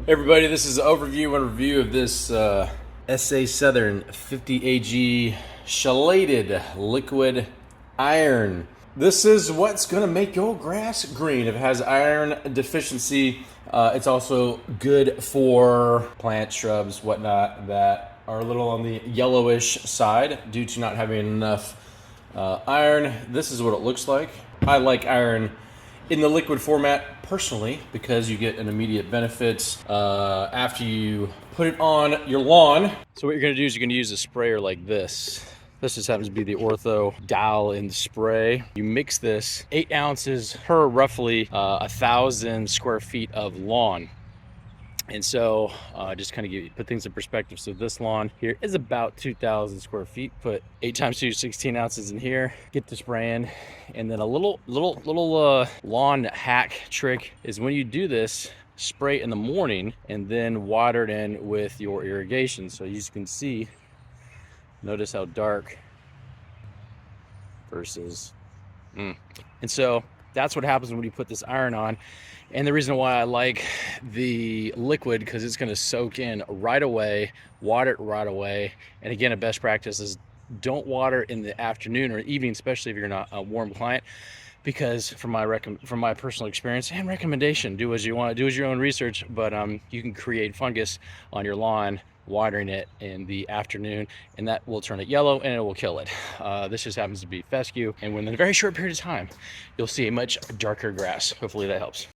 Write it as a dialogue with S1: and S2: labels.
S1: Everybody, this is an overview and review of this SA Southern 50 AG Chelated liquid iron. This is what's going to make your grass green. If it has iron deficiency, it's also good for plants, shrubs, whatnot that are a little on the yellowish side due to not having enough iron. This is what it looks like. I like iron in the liquid format personally because you get an immediate benefit after you put it on your lawn. So what you're going to do is you're going to use a sprayer like this. This just happens to be the Ortho Dial in spray. You mix this 8 ounces per roughly 1,000 square feet of lawn. And so just kind of put things in perspective. So this lawn here is about 2,000 square feet. Put 8 times 2, 16 ounces in here. Get the spraying. And then a little lawn hack trick is when you do this, spray in the morning and then water it in with your irrigation. So you can see, notice how dark versus. And so that's what happens when you put this iron on. And the reason why I like the liquid, because it's going to soak in right away, water it right away. And again, a best practice is don't water in the afternoon or evening, especially if you're not a warm client, because from my personal experience and recommendation, do as you want, do as your own research, but you can create fungus on your lawn watering it in the afternoon, and that will turn it yellow and it will kill it. This just happens to be fescue, and within a very short period of time, you'll see a much darker grass. Hopefully that helps.